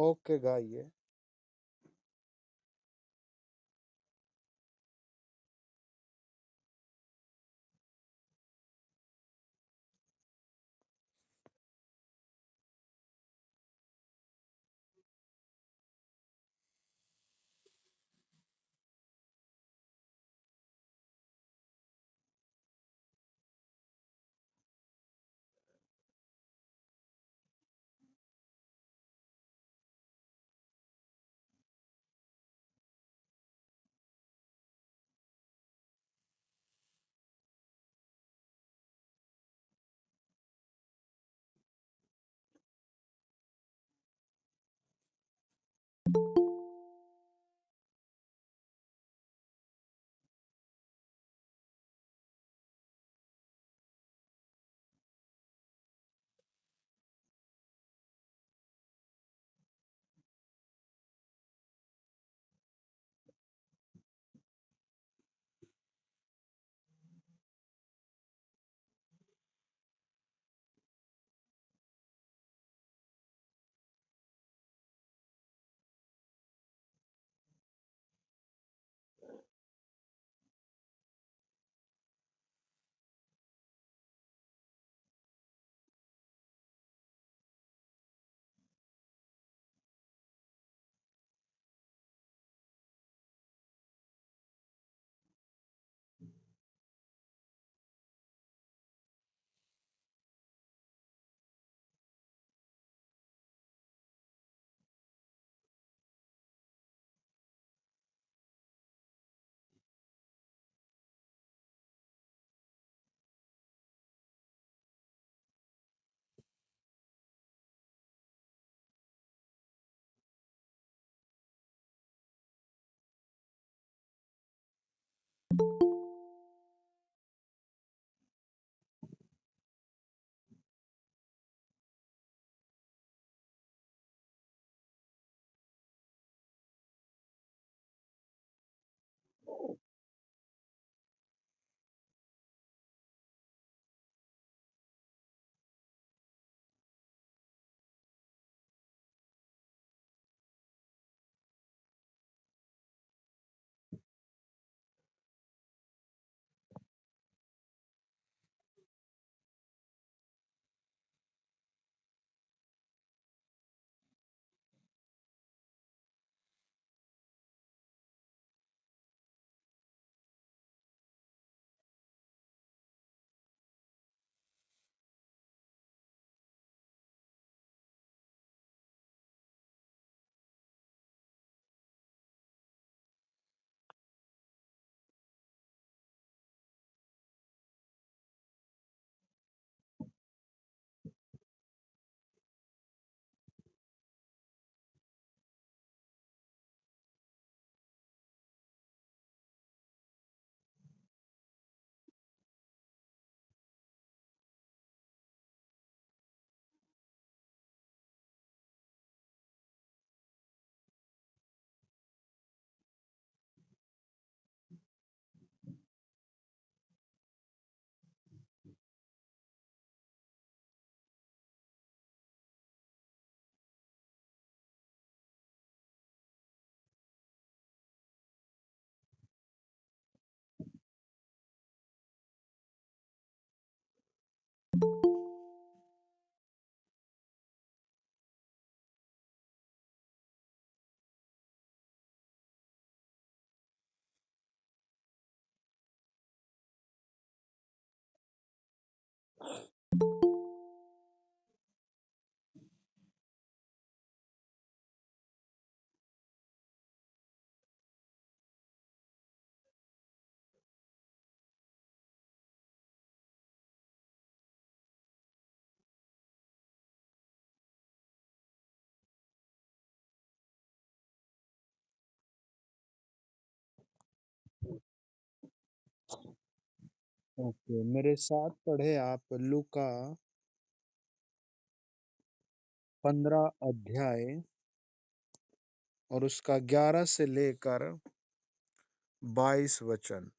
Okay, गाइए। Okay, मेरे साथ पढ़े आप लूका 15 अध्याय और उसका 11 से लेकर 22 वचन।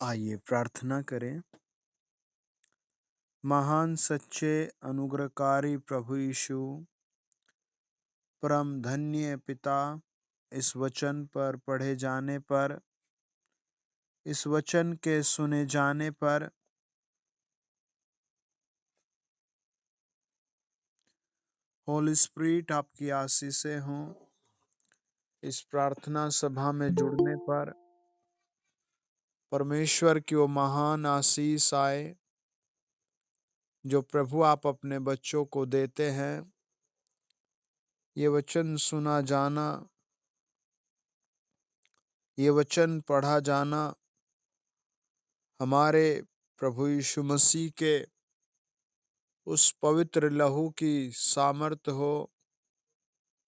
आइए प्रार्थना करें। महान सच्चे अनुग्रहकारी प्रभु यीशु, परम धन्य पिता, इस वचन पर पढ़े जाने पर, इस वचन के सुने जाने पर होली स्पिरिट आपकी आशीषें हों। इस प्रार्थना सभा में जुड़ने पर परमेश्वर की वो महान आशीष आए जो प्रभु आप अपने बच्चों को देते हैं। ये वचन सुना जाना, ये वचन पढ़ा जाना हमारे प्रभु यीशु मसीह के उस पवित्र लहू की सामर्थ हो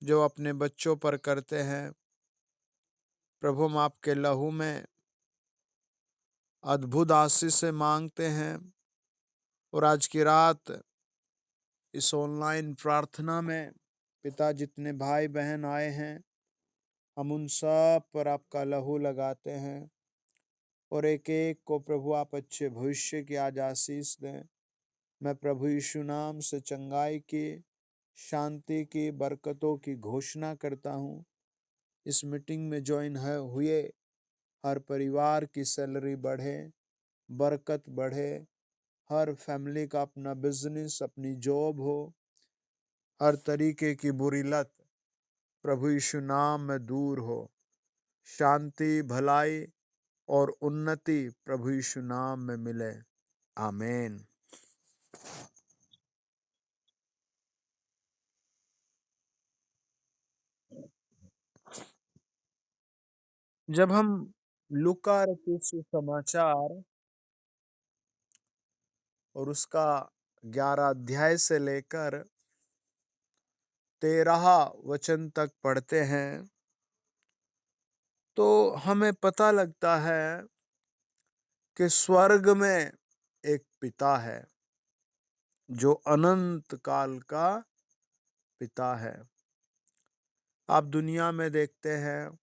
जो अपने बच्चों पर करते हैं। प्रभु हम आपके लहू में अद्भुत आशीष से मांगते हैं और आज की रात इस ऑनलाइन प्रार्थना में पिता जितने भाई बहन आए हैं, हम उन सब पर आपका लहू लगाते हैं और एक एक को प्रभु आप अच्छे भविष्य की आज आशीष दें। मैं प्रभु यीशु नाम से चंगाई की, शांति की, बरकतों की घोषणा करता हूँ। इस मीटिंग में ज्वाइन हुए हर परिवार की सैलरी बढ़े, बरकत बढ़े, हर फैमिली का अपना बिजनेस, अपनी जॉब हो, हर तरीके की बुरी लत प्रभु यीशु नाम में दूर हो, शांति, भलाई और उन्नति प्रभु यीशु नाम में मिले। आमीन। जब हम लूका रचित सुसमाचार और उसका 11 अध्याय से लेकर 13 वचन तक पढ़ते हैं तो हमें पता लगता है कि स्वर्ग में एक पिता है जो अनंत काल का पिता है। आप दुनिया में देखते हैं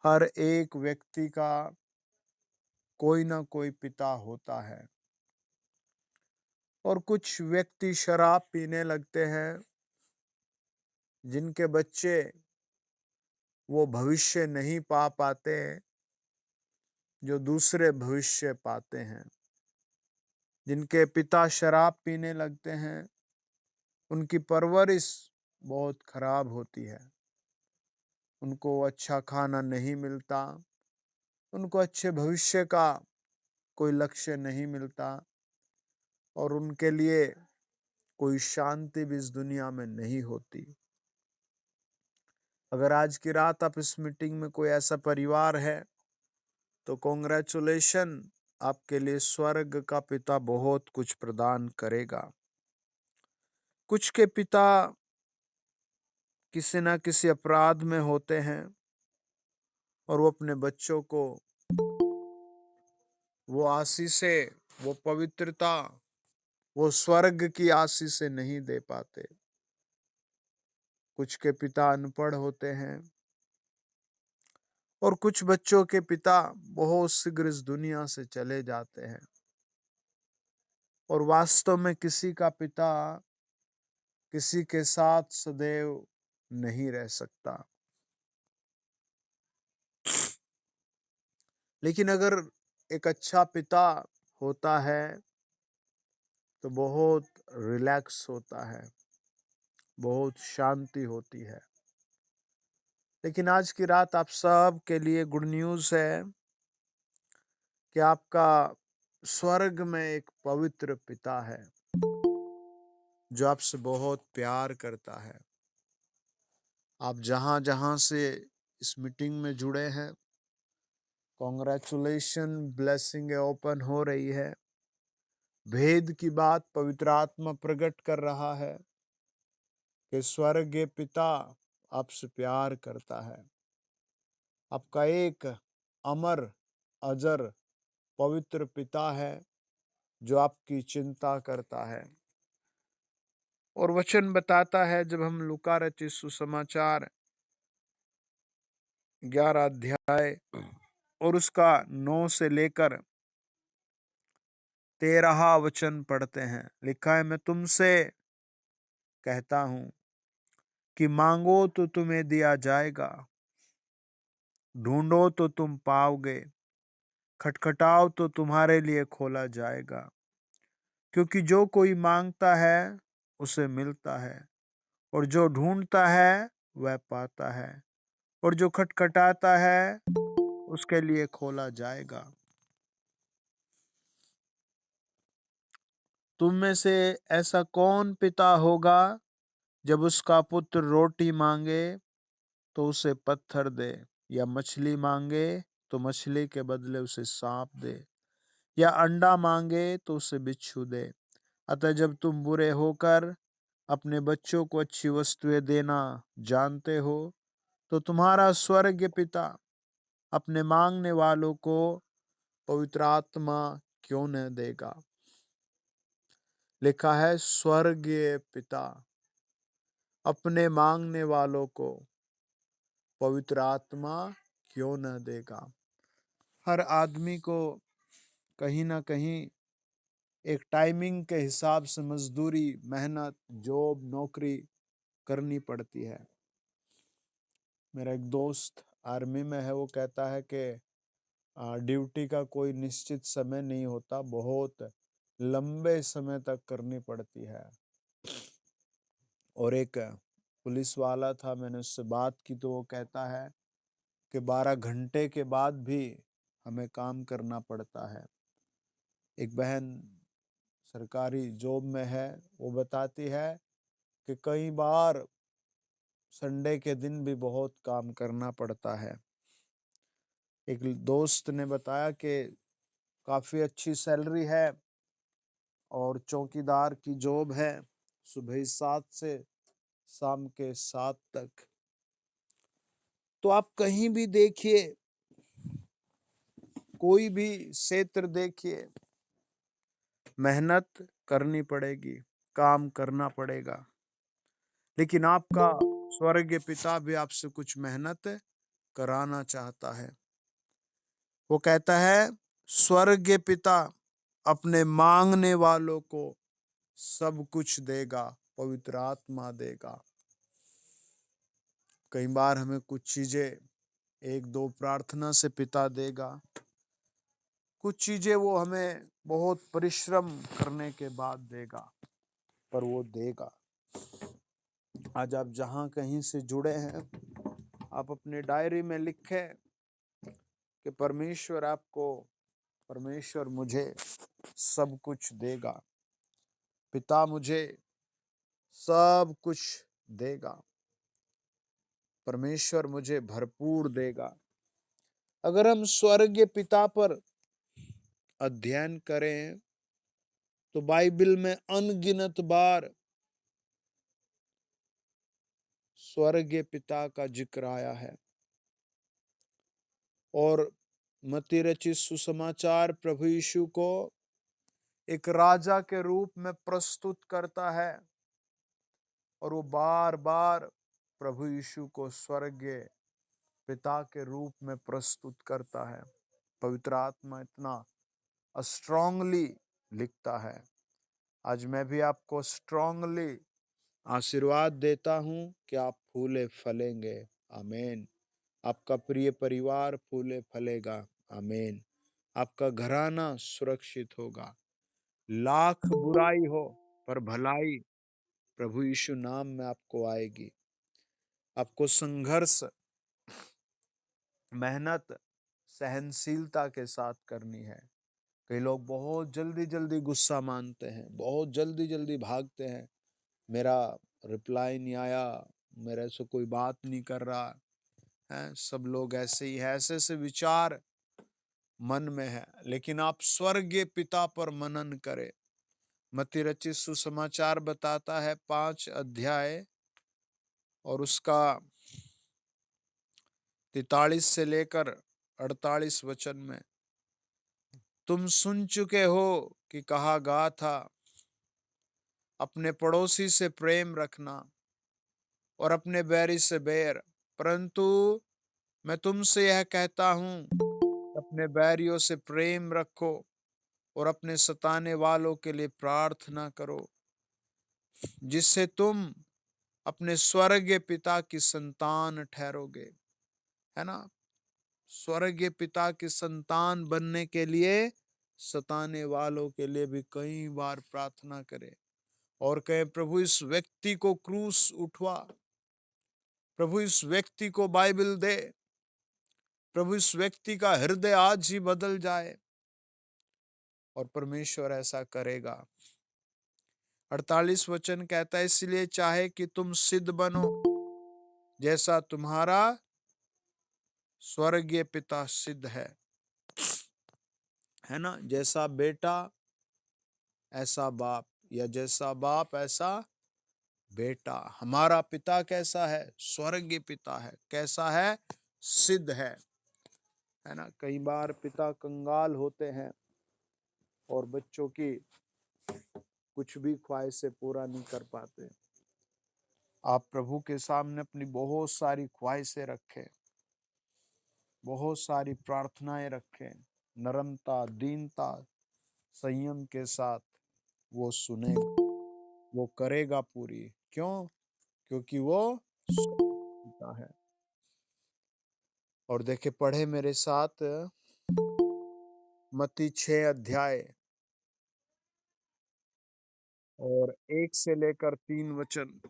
हर एक व्यक्ति का कोई ना कोई पिता होता है और कुछ व्यक्ति शराब पीने लगते हैं जिनके बच्चे वो भविष्य नहीं पा पाते जो दूसरे भविष्य पाते हैं। जिनके पिता शराब पीने लगते हैं उनकी परवरिश बहुत खराब होती है, उनको अच्छा खाना नहीं मिलता, उनको अच्छे भविष्य का कोई लक्ष्य नहीं मिलता और उनके लिए कोई शांति भी इस दुनिया में नहीं होती। अगर आज की रात आप इस मीटिंग में कोई ऐसा परिवार है तो कॉन्ग्रेचुलेशन, आपके लिए स्वर्ग का पिता बहुत कुछ प्रदान करेगा। कुछ के पिता किसी ना किसी अपराध में होते हैं और वो अपने बच्चों को वो आशीषें, वो पवित्रता, वो स्वर्ग की आशीषें नहीं दे पाते। कुछ के पिता अनपढ़ होते हैं और कुछ बच्चों के पिता बहुत शीघ्र इस दुनिया से चले जाते हैं और वास्तव में किसी का पिता किसी के साथ सदैव नहीं रह सकता। लेकिन अगर एक अच्छा पिता होता है तो बहुत रिलैक्स होता है, बहुत शांति होती है। लेकिन आज की रात आप सब के लिए गुड न्यूज़ है कि आपका स्वर्ग में एक पवित्र पिता है जो आपसे बहुत प्यार करता है। आप जहां जहां से इस मीटिंग में जुड़े हैं, कॉन्ग्रेचुलेशन, ब्लेसिंग ओपन हो रही है। भेद की बात पवित्र आत्मा प्रकट कर रहा है कि स्वर्गीय पिता आपसे प्यार करता है। आपका एक अमर, अजर, पवित्र पिता है जो आपकी चिंता करता है। और वचन बताता है, जब हम लूका रचित सुसमाचार 11 अध्याय और उसका 9 से लेकर 13 वचन पढ़ते हैं। लिखा है, मैं तुमसे कहता हूं कि मांगो तो तुम्हें दिया जाएगा, ढूंढो तो तुम पाओगे, खटखटाओ तो तुम्हारे लिए खोला जाएगा। क्योंकि जो कोई मांगता है उसे मिलता है, और जो ढूंढता है वह पाता है, और जो खटखटाता है उसके लिए खोला जाएगा। तुम में से ऐसा कौन पिता होगा, जब उसका पुत्र रोटी मांगे तो उसे पत्थर दे, या मछली मांगे तो मछली के बदले उसे सांप दे, या अंडा मांगे तो उसे बिच्छू दे? अतः जब तुम बुरे होकर अपने बच्चों को अच्छी वस्तुएं देना जानते हो, तो तुम्हारा स्वर्गीय पिता अपने मांगने वालों को पवित्र आत्मा क्यों न देगा। लिखा है, स्वर्गीय पिता अपने मांगने वालों को पवित्र आत्मा क्यों न देगा। हर आदमी को कहीं ना कहीं एक टाइमिंग के हिसाब से मजदूरी, मेहनत, जॉब, नौकरी करनी पड़ती है। मेरा एक दोस्त आर्मी में है, वो कहता है कि ड्यूटी का कोई निश्चित समय नहीं होता, बहुत लंबे समय तक करनी पड़ती है। और एक पुलिस वाला था, मैंने उससे बात की तो वो कहता है कि 12 घंटे के बाद भी हमें काम करना पड़ता है। एक बहन सरकारी जॉब में है, वो बताती है कि कई बार संडे के दिन भी बहुत काम करना पड़ता है। एक दोस्त ने बताया कि काफ़ी अच्छी सैलरी है और चौकीदार की जॉब है, सुबह 7 से शाम के 7 तक। तो आप कहीं भी देखिए, कोई भी क्षेत्र देखिए, मेहनत करनी पड़ेगी, काम करना पड़ेगा। लेकिन आपका स्वर्गीय पिता भी आपसे कुछ मेहनत कराना चाहता है। वो कहता है, स्वर्गीय पिता अपने मांगने वालों को सब कुछ देगा, पवित्र आत्मा देगा। कई बार हमें कुछ चीजें एक दो प्रार्थना से पिता देगा, कुछ चीजें वो हमें बहुत परिश्रम करने के बाद देगा, पर वो देगा। आज आप जहां कहीं से जुड़े हैं, आप अपने डायरी में लिखें कि परमेश्वर मुझे सब कुछ देगा, पिता मुझे सब कुछ देगा, परमेश्वर मुझे भरपूर देगा। अगर हम स्वर्गीय पिता पर अध्ययन करें तो बाइबल में अनगिनत बार स्वर्गीय पिता का जिक्र आया है। और मत्ती रचित सुसमाचार प्रभु यीशु को एक राजा के रूप में प्रस्तुत करता है, और वो बार बार प्रभु यीशु को स्वर्गीय पिता के रूप में प्रस्तुत करता है। पवित्र आत्मा इतना स्ट्रांगली लिखता है। आज मैं भी आपको स्ट्रांगली आशीर्वाद देता हूं कि आप फूले फलेंगे। आमीन। आपका प्रिय परिवार फूले फलेगा। आमीन। आपका घराना सुरक्षित होगा। लाख बुराई हो पर भलाई प्रभु यीशु नाम में आपको आएगी। आपको संघर्ष, मेहनत, सहनशीलता के साथ करनी है। कई लोग बहुत जल्दी जल्दी गुस्सा मानते हैं, बहुत जल्दी जल्दी भागते हैं, मेरा रिप्लाई नहीं आया, मेरे से कोई बात नहीं कर रहा है, सब लोग ऐसे ही है, ऐसे ऐसे विचार मन में है। लेकिन आप स्वर्गीय पिता पर मनन करें। मत्ती रचित सुसमाचार बताता है 5 अध्याय और उसका 43 से लेकर 48 वचन में, तुम सुन चुके हो कि कहा गया था, अपने पड़ोसी से प्रेम रखना और अपने बैरी से बैर। परंतु मैं तुमसे यह कहता हूं अपने बैरियों से प्रेम रखो और अपने सताने वालों के लिए प्रार्थना करो, जिससे तुम अपने स्वर्गीय पिता की संतान ठहरोगे। है ना? स्वर्गीय पिता की संतान बनने के लिए सताने वालों के लिए भी कई बार प्रार्थना करें और कहे, प्रभु इस व्यक्ति को क्रूस उठवा, प्रभु इस व्यक्ति को बाइबल दे, प्रभु इस व्यक्ति का हृदय आज ही बदल जाए, और परमेश्वर ऐसा करेगा। 48 वचन कहता है, इसलिए चाहे कि तुम सिद्ध बनो जैसा तुम्हारा स्वर्गीय पिता सिद्ध है ना? जैसा बेटा ऐसा बाप, या जैसा बाप ऐसा बेटा। हमारा पिता कैसा है? स्वर्गीय पिता है। कैसा है? सिद्ध है ना? कई बार पिता कंगाल होते हैं और बच्चों की कुछ भी ख्वाहिशें पूरा नहीं कर पाते। आप प्रभु के सामने अपनी बहुत सारी ख्वाहिशें रखें, बहुत सारी प्रार्थनाएं रखें, नरमता, दीनता, संयम के साथ। वो सुनेगा, वो करेगा पूरी। क्यों? क्योंकि वो पिता है। और देखे, पढ़े मेरे साथ मत्ती 6 अध्याय और 1 से लेकर 3 वचन।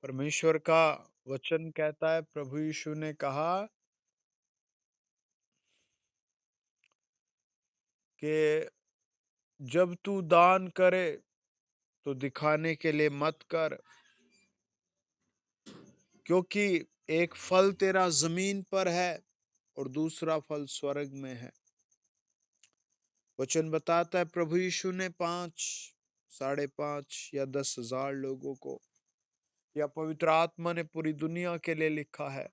परमेश्वर का वचन कहता है, प्रभु यीशु ने कहा कि जब तू दान करे तो दिखाने के लिए मत कर, क्योंकि एक फल तेरा जमीन पर है और दूसरा फल स्वर्ग में है। वचन बताता है, प्रभु यीशु ने 5, 5.5 या 10,000 लोगों को, या पवित्र आत्मा ने पूरी दुनिया के लिए लिखा है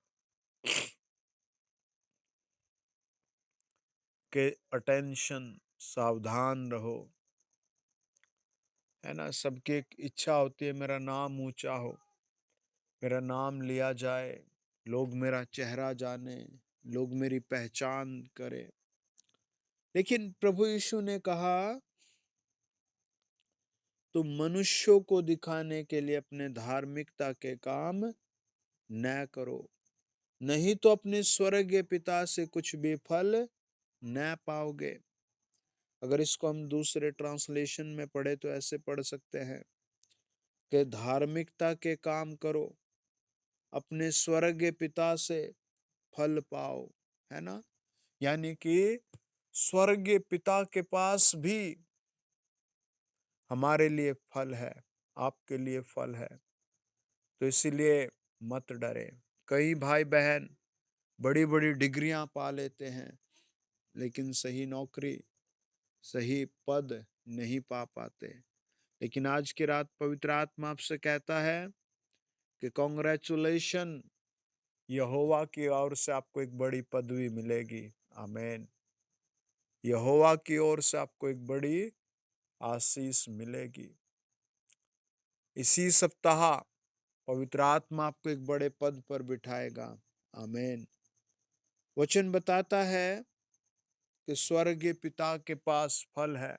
कि अटेंशन, सावधान रहो। है ना? सबकी एक इच्छा होती है, मेरा नाम ऊंचा हो, मेरा नाम लिया जाए, लोग मेरा चेहरा जाने, लोग मेरी पहचान करें। लेकिन प्रभु यीशु ने कहा, तुम मनुष्यों को दिखाने के लिए अपने धार्मिकता के काम न करो, नहीं तो अपने स्वर्गीय पिता से कुछ भी फल न पाओगे। अगर इसको हम दूसरे ट्रांसलेशन में पढ़े तो ऐसे पढ़ सकते हैं कि धार्मिकता के काम करो, अपने स्वर्गीय पिता से फल पाओ। है ना? यानी कि स्वर्गीय पिता के पास भी हमारे लिए फल है, आपके लिए फल है। तो इसीलिए मत डरे। कई भाई बहन बड़ी बड़ी डिग्रियां पा लेते हैं, लेकिन सही नौकरी, सही पद नहीं पा पाते। लेकिन आज की रात पवित्र आत्मा आपसे कहता है कि कॉन्ग्रेचुलेशन, यहोवा की ओर से आपको एक बड़ी पदवी मिलेगी। आमीन। यहोवा की ओर से आपको एक बड़ी आशीष मिलेगी। इसी सप्ताह पवित्र आत्मा आपको एक बड़े पद पर बिठाएगा। आमीन। वचन बताता है कि स्वर्गीय पिता के पास फल है।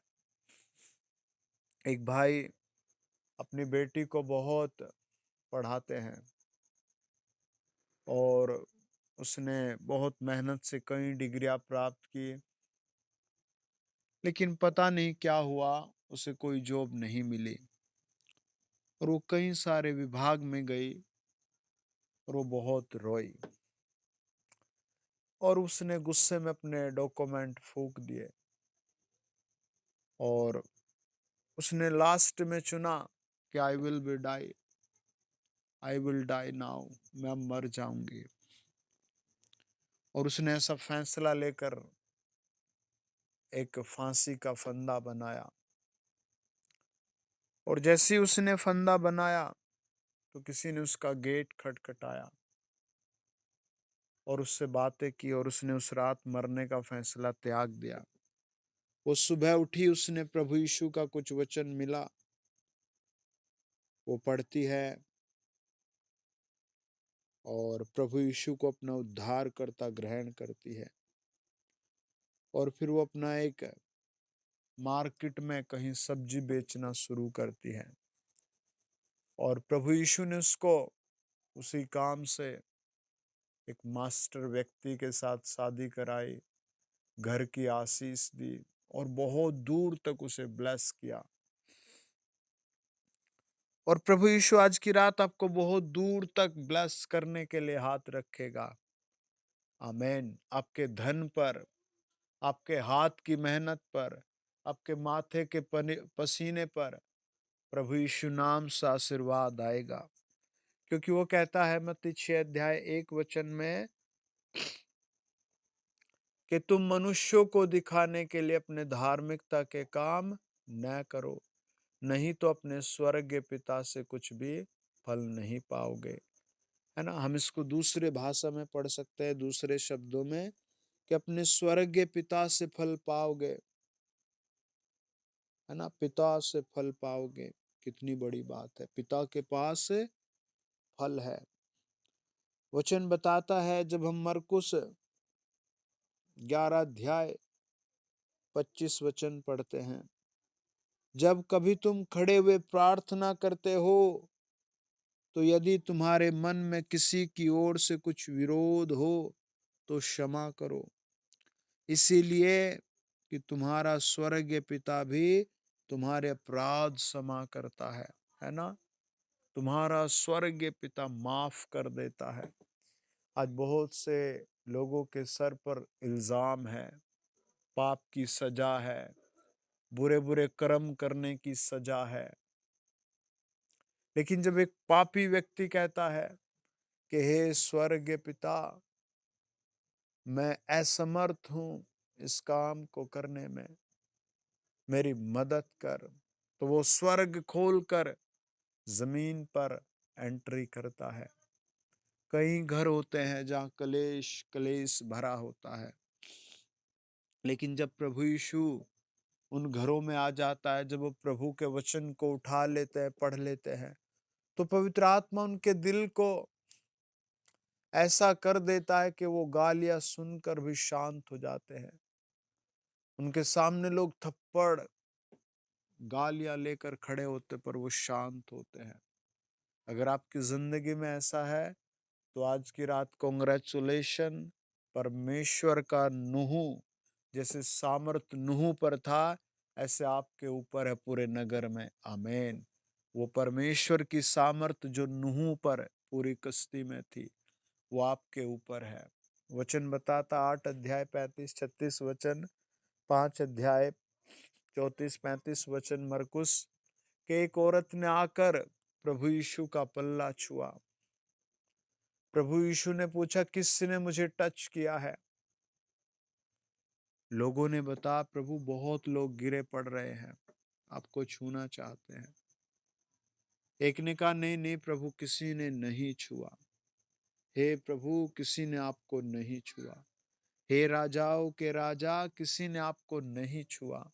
एक भाई अपनी बेटी को बहुत पढ़ाते हैं और उसने बहुत मेहनत से कई डिग्रियां प्राप्त की, लेकिन पता नहीं क्या हुआ, उसे कोई जॉब नहीं मिली और वो कई सारे विभाग में गई और वो बहुत रोई और उसने गुस्से में अपने डॉक्यूमेंट फूंक दिए और उसने लास्ट में चुना कि आई विल डाई नाउ, मैं अब मर जाऊंगी। और उसने ऐसा फैसला लेकर एक फांसी का फंदा बनाया। और जैसे ही उसने फंदा बनाया तो किसी ने उसका गेट खटखटाया और उससे बातें की, और उसने उस रात मरने का फैसला त्याग दिया। वो सुबह उठी, उसने प्रभु यीशु का कुछ वचन मिला, वो पढ़ती है और प्रभु यीशु को अपना उद्धारकर्ता ग्रहण करती है। और फिर वो अपना एक मार्केट में कहीं सब्जी बेचना शुरू करती है। और प्रभु यीशु ने उसको उसी काम से एक मास्टर व्यक्ति के साथ शादी कराई, घर की आशीष दी और बहुत दूर तक उसे ब्लेस किया। और प्रभु यीशु आज की रात आपको बहुत दूर तक ब्लेस करने के लिए हाथ रखेगा। आमीन। आपके धन पर, आपके हाथ की मेहनत पर, आपके माथे के पसीने पर प्रभु यीशु नाम से आशीर्वाद आएगा। क्योंकि वो कहता है मत्ती 6 अध्याय 1 वचन में कि तुम मनुष्यों को दिखाने के लिए अपने धार्मिकता के काम न करो, नहीं तो अपने स्वर्गीय पिता से कुछ भी फल नहीं पाओगे। है ना। हम इसको दूसरे भाषा में पढ़ सकते हैं, दूसरे शब्दों में, कि अपने स्वर्गीय पिता से फल पाओगे। है ना। पिता से फल पाओगे, कितनी बड़ी बात है। पिता के पास फल है। वचन बताता है, जब हम मरकुस 11 अध्याय 25 वचन पढ़ते हैं, जब कभी तुम खड़े हुए प्रार्थना करते हो तो यदि तुम्हारे मन में किसी की ओर से कुछ विरोध हो तो क्षमा करो, इसीलिए कि तुम्हारा स्वर्गीय पिता भी तुम्हारे अपराध क्षमा करता है ना। तुम्हारा स्वर्गीय पिता माफ कर देता है। आज बहुत से लोगों के सर पर इल्जाम है, पाप की सजा है, बुरे बुरे कर्म करने की सजा है। लेकिन जब एक पापी व्यक्ति कहता है कि हे स्वर्गीय पिता, मैं असमर्थ हूं इस काम को करने में, मेरी मदद कर, तो वो स्वर्ग खोलकर जमीन पर एंट्री करता है। कई घर होते हैं जहां कलेश कलेश भरा होता है, लेकिन जब प्रभु यीशु उन घरों में आ जाता है, जब वो प्रभु के वचन को उठा लेते हैं, पढ़ लेते हैं, तो पवित्र आत्मा उनके दिल को ऐसा कर देता है कि वो गालियां सुनकर भी शांत हो जाते हैं। उनके सामने लोग थप्पड़ गालियां लेकर खड़े होते पर वो शांत होते हैं। अगर आपकी जिंदगी में ऐसा है तो आज की रात कॉन्ग्रेचुलेशन। परमेश्वर का नूह जैसे सामर्थ नूह पर था, ऐसे आपके ऊपर है पूरे नगर में। आमीन। वो परमेश्वर की सामर्थ जो नूह पर पूरी कश्ती में थी, वो आपके ऊपर है। वचन बताता 8 अध्याय 35 36 वचन, 5 अध्याय 34 35 वचन मरकुस, के एक औरत ने आकर प्रभु यीशु का पल्ला छुआ। प्रभु यीशु ने पूछा, किसने मुझे टच किया है? लोगों ने बताया, प्रभु बहुत लोग गिरे पड़ रहे हैं, आपको छूना चाहते हैं। एक ने कहा, नहीं नहीं प्रभु, किसी ने नहीं छुआ। हे प्रभु, किसी ने आपको नहीं छुआ। हे राजाओं के राजा, किसी ने आपको नहीं छुआ।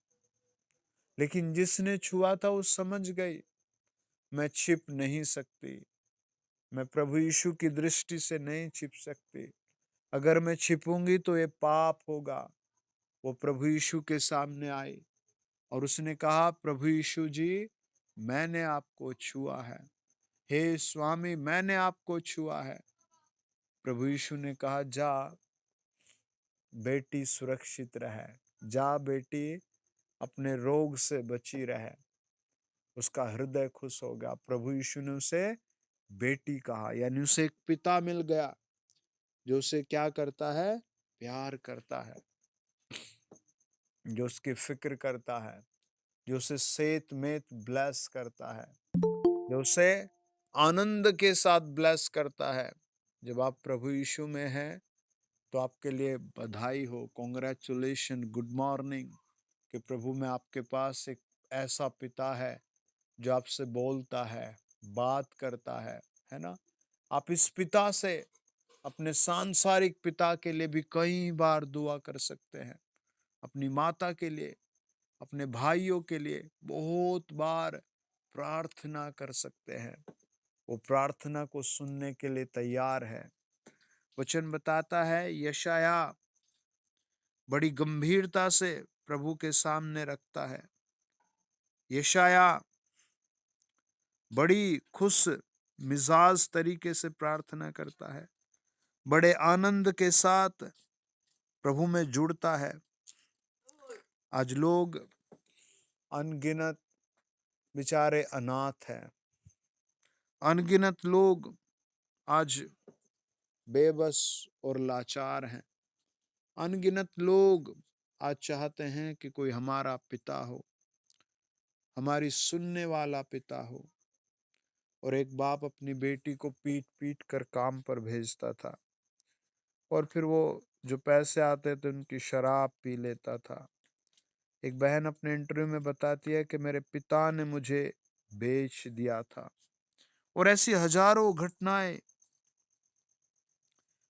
लेकिन जिसने छुआ था वो समझ गई, मैं छिप नहीं सकती, मैं प्रभु यीशु की दृष्टि से नहीं छिप सकती। अगर मैं छिपूंगी तो ये पाप होगा। वो प्रभु यीशु के सामने आई और उसने कहा, प्रभु यीशु जी, मैंने आपको छुआ है। हे स्वामी, मैंने आपको छुआ है। प्रभु यीशु ने कहा, जा बेटी सुरक्षित रहे, जा बेटी अपने रोग से बची रहे। उसका हृदय खुश हो गया। प्रभु यीशु ने उसे बेटी कहा, यानी उसे एक पिता मिल गया जो उसे क्या करता है? प्यार करता है, जो उसकी फिक्र करता है, जो उसे सेत मेत ब्लेस करता है। जो उसे आनंद के साथ ब्लेस करता है। जब आप प्रभु यीशु में हैं तो आपके लिए बधाई हो, कॉन्ग्रेचुलेशन, गुड मॉर्निंग, कि प्रभु में आपके पास एक ऐसा पिता है जो आपसे बोलता है, बात करता है ना? आप इस पिता से अपने सांसारिक पिता के लिए भी कई बार दुआ कर सकते हैं, अपनी माता के लिए, अपने भाइयों के लिए बहुत बार प्रार्थना कर सकते हैं। वो प्रार्थना को सुनने के लिए तैयार है। वचन बताता है यशाया बड़ी गंभीरता से प्रभु के सामने रखता है। यशाया बड़ी खुश मिजाज तरीके से प्रार्थना करता है, बड़े आनंद के साथ प्रभु में जुड़ता है। आज लोग अनगिनत बेचारे अनाथ हैं, अनगिनत लोग आज बेबस और लाचार हैं, अनगिनत लोग आज चाहते हैं कि कोई हमारा पिता हो, हमारी सुनने वाला पिता हो। और एक बाप अपनी बेटी को पीट पीट कर काम पर भेजता था और फिर वो जो पैसे आते थे उनकी शराब पी लेता था। एक बहन अपने इंटरव्यू में बताती है कि मेरे पिता ने मुझे बेच दिया था। और ऐसी हजारों घटनाएं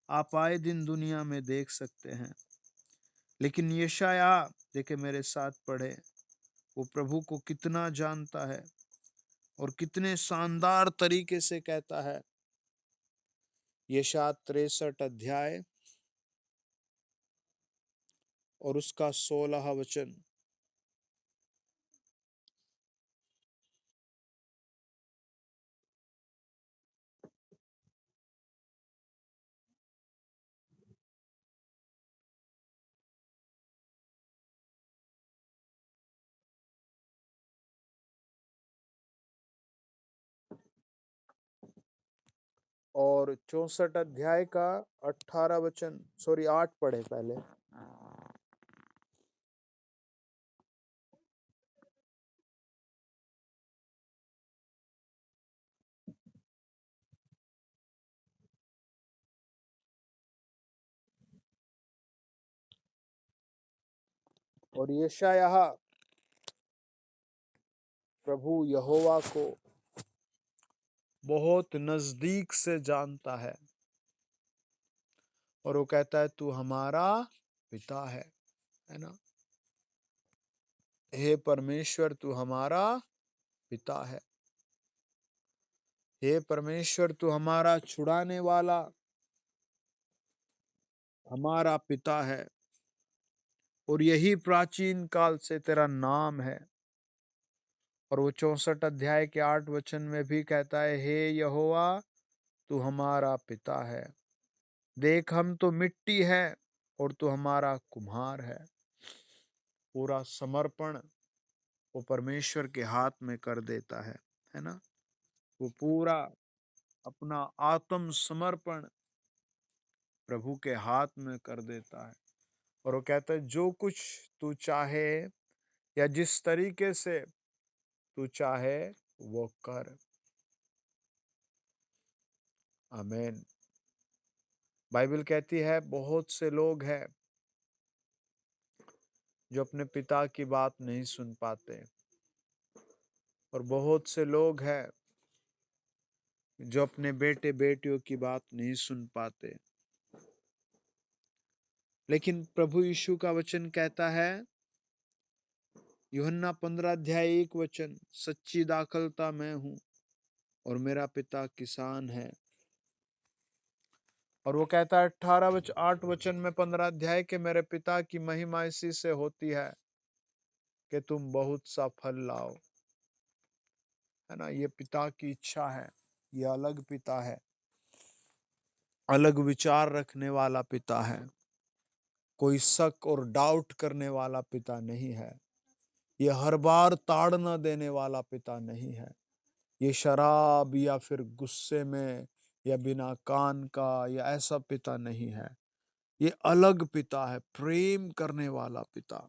आप आए दिन दुनिया में देख सकते हैं। लेकिन यशाया देखे मेरे साथ पढ़े, वो प्रभु को कितना जानता है और कितने शानदार तरीके से कहता है। यशाया 63 अध्याय और उसका 16 वचन। और 64 अध्याय का 18 वचन, सॉरी 8 पढ़े पहले। और यशायाह प्रभु यहोवा को बहुत नजदीक से जानता है और वो कहता है तू हमारा पिता है ना? हे परमेश्वर तू हमारा पिता है। हे परमेश्वर तू हमारा छुड़ाने वाला, हमारा पिता है। और यही प्राचीन काल से तेरा नाम है। और वो 64 अध्याय के 8 वचन में भी कहता है हे यहोवा तू हमारा पिता है। देख हम तो मिट्टी है और तू हमारा कुम्हार है। पूरा समर्पण वो परमेश्वर के हाथ में कर देता है ना? वो पूरा अपना आत्म समर्पण प्रभु के हाथ में कर देता है और वो कहता है जो कुछ तू चाहे या जिस तरीके से तू चाहे वो कर। आमीन। बाइबल कहती है बहुत से लोग हैं जो अपने पिता की बात नहीं सुन पाते और बहुत से लोग हैं जो अपने बेटे बेटियों की बात नहीं सुन पाते। लेकिन प्रभु यीशु का वचन कहता है यूहन्ना 15 अध्याय 1 वचन, सच्ची दाखलता मैं हूं और मेरा पिता किसान है। और वो कहता है 8 वचन में 15 अध्याय के मेरे पिता की महिमा इसी से होती है कि तुम बहुत सा फल लाओ, है ना? ये पिता की इच्छा है। ये अलग पिता है, अलग विचार रखने वाला पिता है, कोई शक और डाउट करने वाला पिता नहीं है। ये हर बार ताड़ना देने वाला पिता नहीं है। ये शराब या फिर गुस्से में या बिना कान का या ऐसा पिता नहीं है। ये अलग पिता है, प्रेम करने वाला पिता,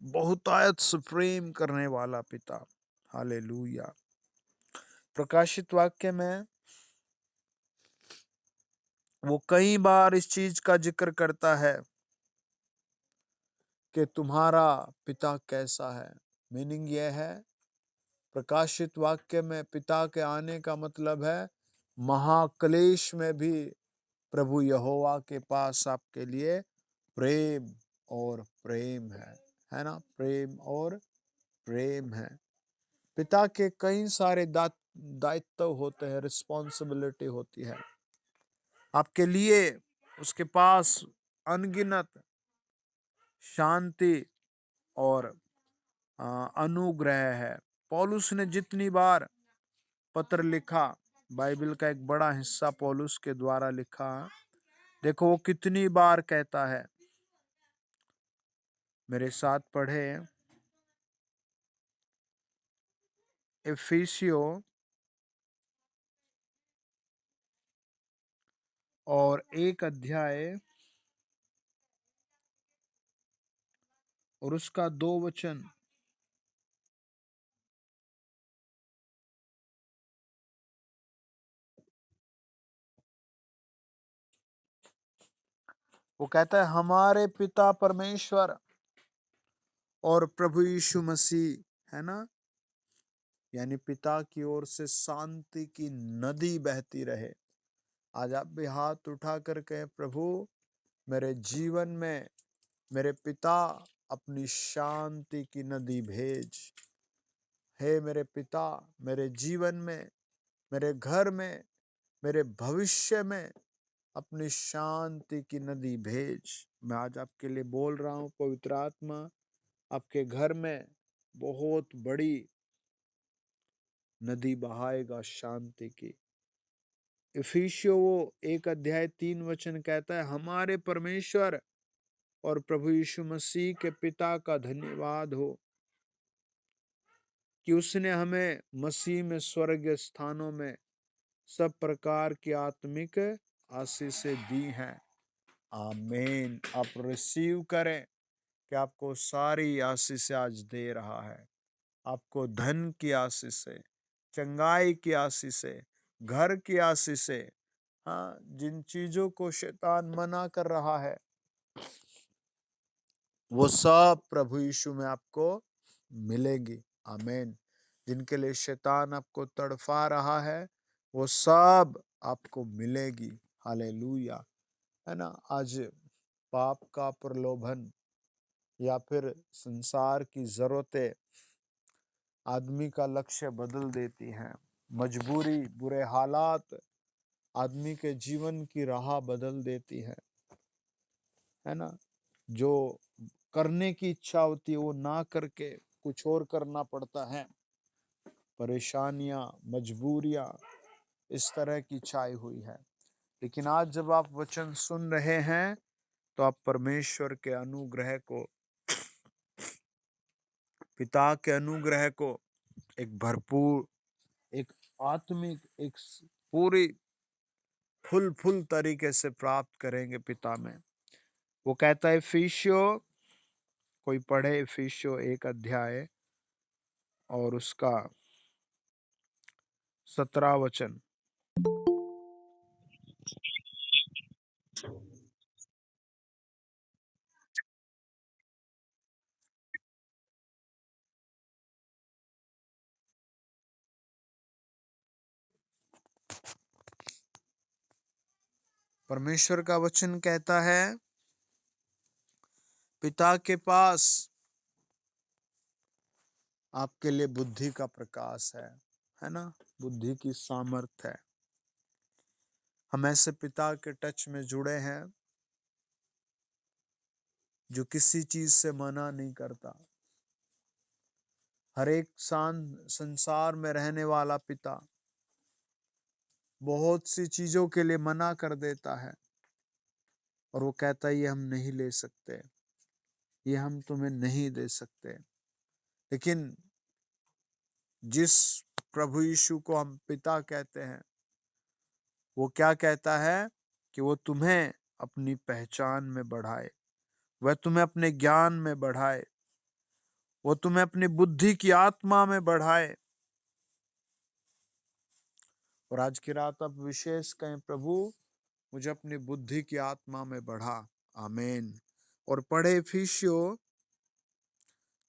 बहुतायत से प्रेम करने वाला पिता। हालेलुया। प्रकाशित वाक्य में वो कई बार इस चीज का जिक्र करता है कि तुम्हारा पिता कैसा है। मीनिंग यह है, प्रकाशित वाक्य में पिता के आने का मतलब है महाक्लेश में भी प्रभु यहोवा के पास आपके लिए प्रेम और प्रेम है ना, प्रेम और प्रेम है। पिता के कई सारे दायित्व होते हैं, रिस्पॉन्सिबिलिटी होती है आपके लिए। उसके पास अनगिनत शांति और अनुग्रह है। पौलुस ने जितनी बार पत्र लिखा, बाइबल का एक बड़ा हिस्सा पौलुस के द्वारा लिखा, देखो वो कितनी बार कहता है। मेरे साथ पढ़े इफिसियो और 1 अध्याय और उसका 2 वचन। वो कहता है हमारे पिता परमेश्वर और प्रभु यीशु मसीह, है ना, यानी पिता की ओर से शांति की नदी बहती रहे। आज आप भी हाथ उठा कर कहें, प्रभु मेरे जीवन में मेरे पिता अपनी शांति की नदी भेज। हे मेरे पिता, मेरे जीवन में, मेरे घर में, मेरे भविष्य में अपनी शांति की नदी भेज। मैं आज आपके लिए बोल रहा हूं, पवित्र आत्मा आपके घर में बहुत बड़ी नदी बहाएगा शांति की। इफिसियो 1 अध्याय 3 वचन कहता है हमारे परमेश्वर और प्रभु यीशु मसीह के पिता का धन्यवाद हो कि उसने हमें मसीह में स्वर्गीय स्थानों में सब प्रकार की आत्मिक आशीषें दी हैं। आमीन। आप रिसीव करें कि आपको सारी आशीषें आज दे रहा है। आपको धन की आशीषें, चंगाई की आशीषें, घर की आशीषें, हाँ, जिन चीजों को शैतान मना कर रहा है वो सब प्रभु यीशु में आपको मिलेगी। आमीन। जिनके लिए शैतान आपको तड़फा रहा है वो सब आपको मिलेगी। हालेलुया। है ना। आज पाप का प्रलोभन या फिर संसार की जरूरतें आदमी का लक्ष्य बदल देती हैं। मजबूरी, बुरे हालात आदमी के जीवन की राह बदल देती है ना। जो करने की इच्छा होती है वो ना करके कुछ और करना पड़ता है। परेशानियां, मजबूरियां इस तरह की छाई हुई है। लेकिन आज जब आप वचन सुन रहे हैं तो आप परमेश्वर के अनुग्रह को, पिता के अनुग्रह को एक भरपूर, एक आत्मिक, एक पूरी फुल तरीके से प्राप्त करेंगे पिता में। वो कहता है इफिसियो, कोई पढ़े इफिसियो 1 अध्याय और उसका 17 वचन। परमेश्वर का वचन कहता है पिता के पास आपके लिए बुद्धि का प्रकाश है ना, बुद्धि की सामर्थ है। हम ऐसे पिता के टच में जुड़े हैं जो किसी चीज से मना नहीं करता। हर एक संसार में रहने वाला पिता बहुत सी चीजों के लिए मना कर देता है और वो कहता है ये हम नहीं ले सकते, ये हम तुम्हें नहीं दे सकते। लेकिन जिस प्रभु यीशु को हम पिता कहते हैं वो क्या कहता है कि वो तुम्हें अपनी पहचान में बढ़ाए, वह तुम्हें अपने ज्ञान में बढ़ाए, वो तुम्हें अपनी बुद्धि की आत्मा में बढ़ाए। और आज की रात आप विशेष कहें, प्रभु मुझे अपनी बुद्धि की आत्मा में बढ़ा। आमीन। और पढ़े इफिसियों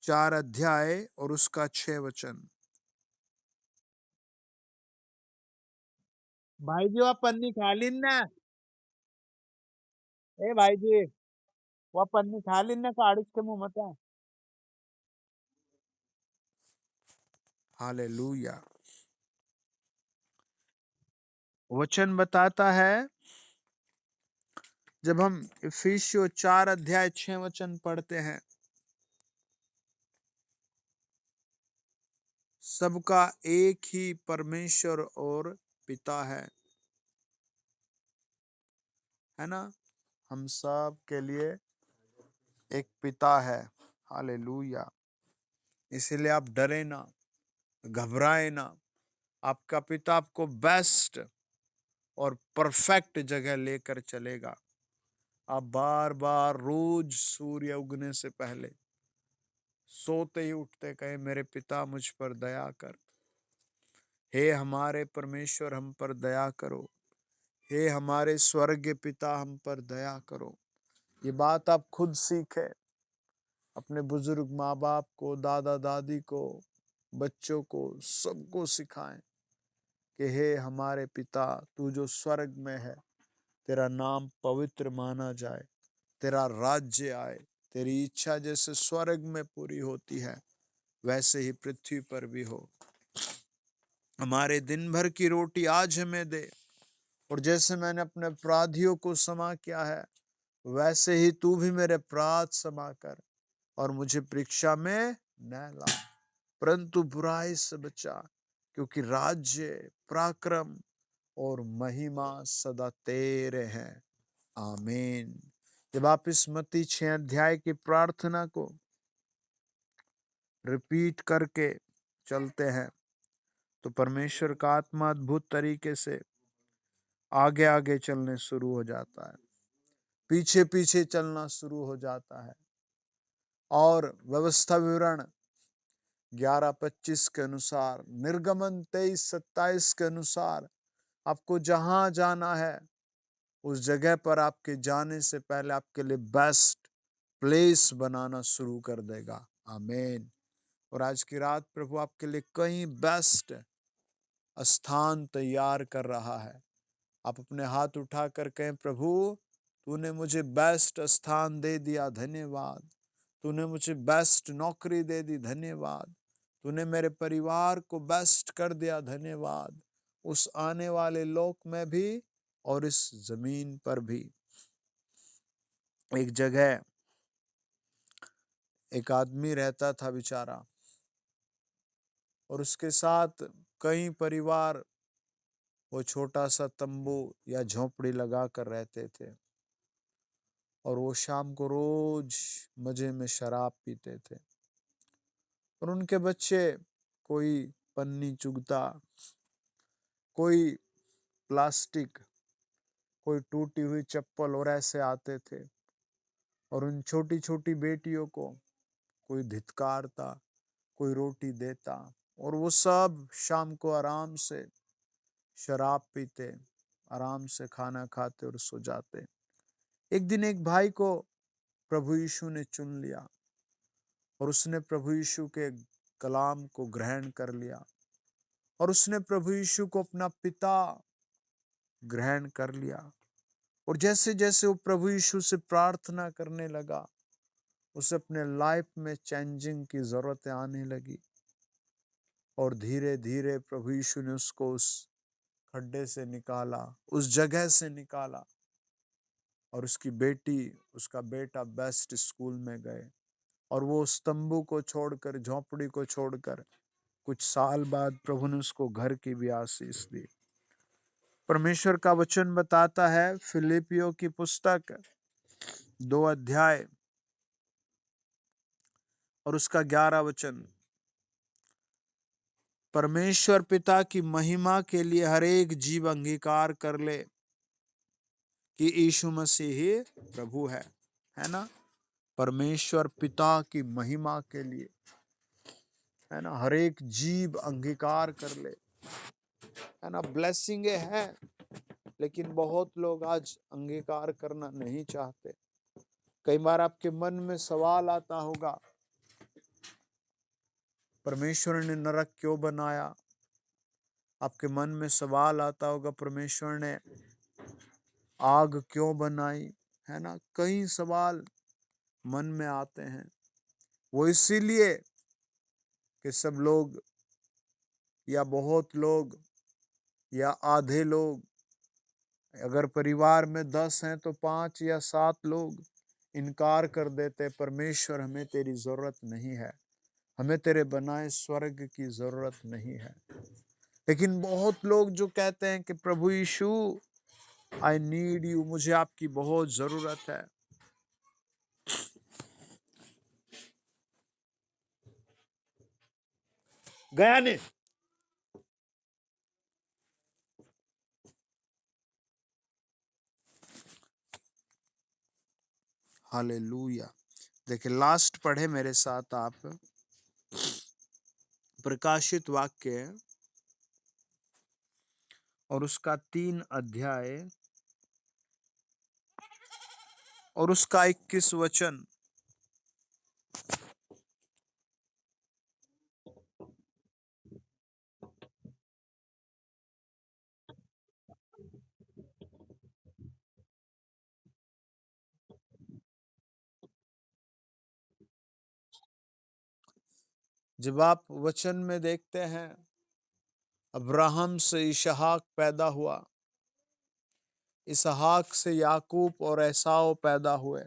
4 अध्याय और उसका 6 वचन। भाई जी, वह पन्नी खा ली ना? ए भाई जी, वह पन्नी खा ली ना? काढ़ के मुंह मत। हालेलुया। वचन बताता है, जब हम इफिसियों 4 अध्याय 6 वचन पढ़ते हैं, सबका एक ही परमेश्वर और पिता है ना? हम सब के लिए एक पिता है। हालेलुया। इसीलिए आप डरे ना, घबराए ना। आपका पिता आपको बेस्ट और परफेक्ट जगह लेकर चलेगा। आप बार बार रोज सूर्य उगने से पहले सोते ही उठते कहे, मेरे पिता मुझ पर दया कर। हे हमारे परमेश्वर, हम पर दया करो। हे हमारे स्वर्गीय पिता, हम पर दया करो। ये बात आप खुद सीखें, अपने बुजुर्ग माँ बाप को, दादा दादी को, बच्चों को, सबको सिखाएं कि हे हमारे पिता, तू जो स्वर्ग में है, तेरा नाम पवित्र माना जाए, तेरा राज्य आए, तेरी इच्छा जैसे स्वर्ग में पूरी होती है वैसे ही पृथ्वी पर भी हो। हमारे दिन भर की रोटी आज हमें दे, और जैसे मैंने अपने अपराधियों को क्षमा किया है, वैसे ही तू भी मेरे अपराध क्षमा कर, और मुझे परीक्षा में न ला, परंतु बुराई से बचा, क्योंकि राज्य, पराक्रम और महिमा सदा तेरे हैं। आमीन। जब आप इस मत्ती 6 अध्याय की प्रार्थना को रिपीट करके चलते हैं, तो परमेश्वर का आत्मा अद्भुत तरीके से आगे आगे चलने शुरू हो जाता है, पीछे पीछे चलना शुरू हो जाता है। और व्यवस्था विवरण 11:25 के अनुसार, निर्गमन 23:27 के अनुसार, आपको जहां जाना है उस जगह पर आपके जाने से पहले आपके लिए बेस्ट प्लेस बनाना शुरू कर देगा। आमीन। और आज की रात प्रभु आपके लिए कई बेस्ट स्थान तैयार कर रहा है। आप अपने हाथ उठाकर कहें, प्रभु तूने मुझे बेस्ट स्थान दे दिया, धन्यवाद। तूने मुझे बेस्ट नौकरी दे दी, धन्यवाद। तूने मेरे परिवार को बेस्ट कर दिया, धन्यवाद। उस आने वाले लोक में भी और इस जमीन पर भी। एक जगह एक आदमी रहता था बेचारा, और उसके साथ कई परिवार वो छोटा सा तंबू या झोपड़ी लगा कर रहते थे, और वो शाम को रोज मजे में शराब पीते थे। और उनके बच्चे, कोई पन्नी चुगता, कोई प्लास्टिक, कोई टूटी हुई चप्पल, और ऐसे आते थे, और उन छोटी छोटी बेटियों को कोई धिक्कारता, कोई रोटी देता, और वो सब शाम को आराम से शराब पीते, आराम से खाना खाते और सो जाते। एक दिन एक भाई को प्रभु यीशु ने चुन लिया, और उसने प्रभु यीशु के कलाम को ग्रहण कर लिया, और उसने प्रभु यीशु को अपना पिता ग्रहण कर लिया। और जैसे जैसे वो प्रभु यीशु से प्रार्थना करने लगा, उसे अपने लाइफ में चेंजिंग की जरूरतें आने लगी, और धीरे धीरे प्रभु यीशु ने उसको उस खड्डे से निकाला, उस जगह से निकाला, और उसकी बेटी, उसका बेटा बेस्ट स्कूल में गए, और वो उस तंबू को छोड़कर, झोपड़ी को छोड़कर, कुछ साल बाद प्रभु ने उसको घर की भी आशीष दी। परमेश्वर का वचन बताता है, फिलिपियों की पुस्तक 2 अध्याय और उसका 11 वचन, परमेश्वर पिता की महिमा के लिए हर एक जीव अंगीकार कर ले कि यीशु मसीह ही प्रभु है ना? परमेश्वर पिता की महिमा के लिए, है ना, हर एक जीव अंगीकार कर ले, है ना, ब्लेसिंग है, लेकिन बहुत लोग आज अंगीकार करना नहीं चाहते। कई बार आपके मन में सवाल आता होगा, परमेश्वर ने नरक क्यों बनाया? आपके मन में सवाल आता होगा, परमेश्वर ने आग क्यों बनाई? है ना, कई सवाल मन में आते हैं। वो इसीलिए कि सब लोग या बहुत लोग या आधे लोग, अगर परिवार में 10 हैं तो 5 या 7 लोग इनकार कर देते, परमेश्वर हमें तेरी जरूरत नहीं है, हमें तेरे बनाए स्वर्ग की जरूरत नहीं है। लेकिन बहुत लोग जो कहते हैं कि प्रभु यीशु, आई नीड यू, मुझे आपकी बहुत जरूरत है। गया नहीं। हालेलुया। देखिए, लास्ट पढ़े मेरे साथ आप प्रकाशित वाक्य और उसका 3 अध्याय और उसका 21 वचन। जब आप वचन में देखते हैं, अब्राहम से इसहाक पैदा हुआ, इसहाक से याकूब और एसाव पैदा हुए।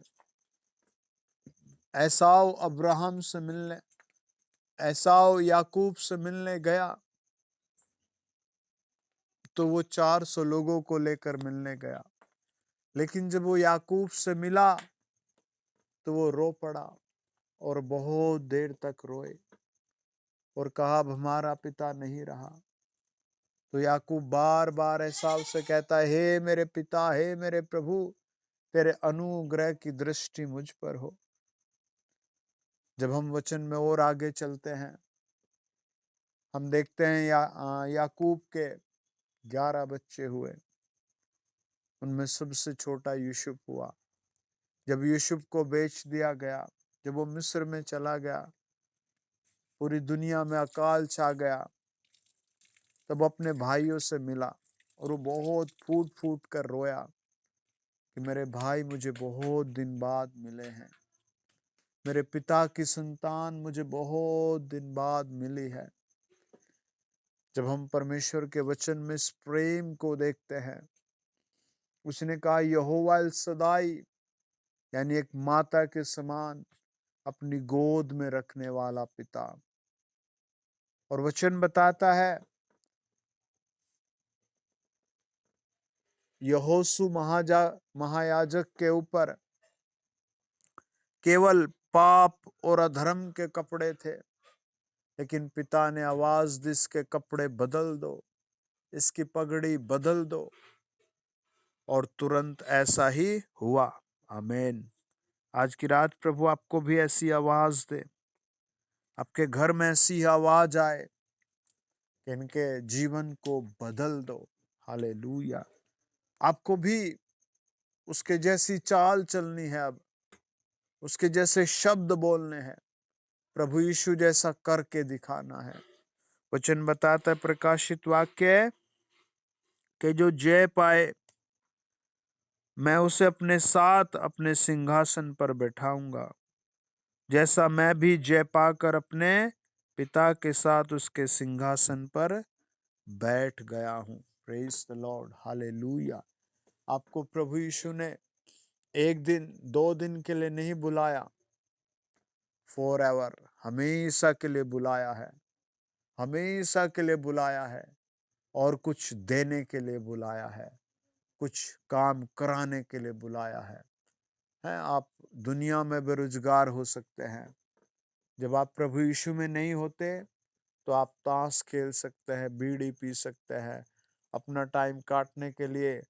एसाव अब्राहम से मिलने, एसाव याकूब से मिलने गया तो वो 400 लोगों को लेकर मिलने गया, लेकिन जब वो याकूब से मिला तो वो रो पड़ा और बहुत देर तक रोए और कहा, अब हमारा पिता नहीं रहा। तो याकूब बार बार एसाव से कहता है, हे मेरे पिता, हे मेरे प्रभु, तेरे अनुग्रह की दृष्टि मुझ पर हो। जब हम वचन में और आगे चलते हैं, हम देखते हैं याकूब के 11 बच्चे हुए, उनमें सबसे छोटा यूसुफ हुआ। जब यूसुफ को बेच दिया गया, जब वो मिस्र में चला गया, पूरी दुनिया में अकाल छा गया, तब अपने भाइयों से मिला और वो बहुत फूट फूट कर रोया कि मेरे भाई मुझे बहुत दिन बाद मिले हैं, मेरे पिता की संतान मुझे बहुत दिन बाद मिली है। जब हम परमेश्वर के वचन में इस प्रेम को देखते हैं, उसने कहा, यहोवा एल सदाई, यानी एक माता के समान अपनी गोद में रखने वाला पिता। और वचन बताता है, यहोशू महायाजक के ऊपर केवल पाप और अधर्म के कपड़े थे, लेकिन पिता ने आवाज दी, इसके कपड़े बदल दो, इसकी पगड़ी बदल दो, और तुरंत ऐसा ही हुआ। आमीन। आज की रात प्रभु आपको भी ऐसी आवाज दे, आपके घर में ऐसी आवाज आए कि इनके जीवन को बदल दो। हालेलुया। आपको भी उसके जैसी चाल चलनी है, अब उसके जैसे शब्द बोलने हैं, प्रभु यीशु जैसा करके दिखाना है। वचन बताता है प्रकाशित वाक्य कि जो जय पाए, मैं उसे अपने साथ अपने सिंहासन पर बैठाऊंगा, जैसा मैं भी जय पाकर अपने पिता के साथ उसके सिंहासन पर बैठ गया हूं। Praise the Lord. हालेलुया। आपको प्रभु यीशु ने एक दिन 2 दिन के लिए नहीं बुलाया, फॉर एवर, हमेशा के लिए बुलाया है, हमेशा के लिए बुलाया है, और कुछ देने के लिए बुलाया है, कुछ काम कराने के लिए बुलाया है। आप दुनिया में बेरोजगार हो सकते हैं, जब आप प्रभु यीशु में नहीं होते तो आप ताश खेल सकते हैं, बीड़ी पी सकते हैं, अपना टाइम काटने के लिए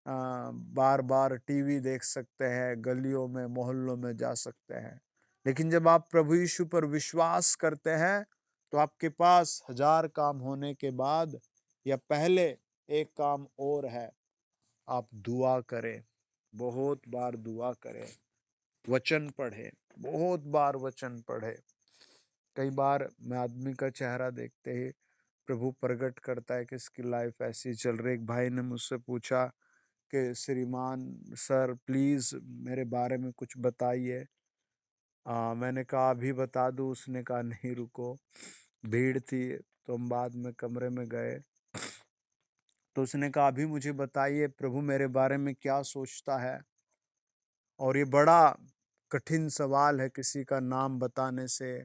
बार बार टीवी देख सकते हैं, गलियों में मोहल्लों में जा सकते हैं। लेकिन जब आप प्रभु यीशु पर विश्वास करते हैं तो आपके पास 1000 काम होने के बाद या पहले एक काम और है, आप दुआ करें, बहुत बार दुआ करें, वचन पढ़े, बहुत बार वचन पढ़े। कई बार मैं आदमी का चेहरा देखते ही प्रभु प्रकट करता है कि इसकी लाइफ ऐसी चल रही। एक भाई ने मुझसे पूछा कि श्रीमान सर प्लीज मेरे बारे में कुछ बताइए। मैंने कहा अभी बता दूं? उसने कहा नहीं रुको, भीड़ थी तो हम बाद में कमरे में गए। तो उसने कहा अभी मुझे बताइए प्रभु मेरे बारे में क्या सोचता है। और ये बड़ा कठिन सवाल है, किसी का नाम बताने से,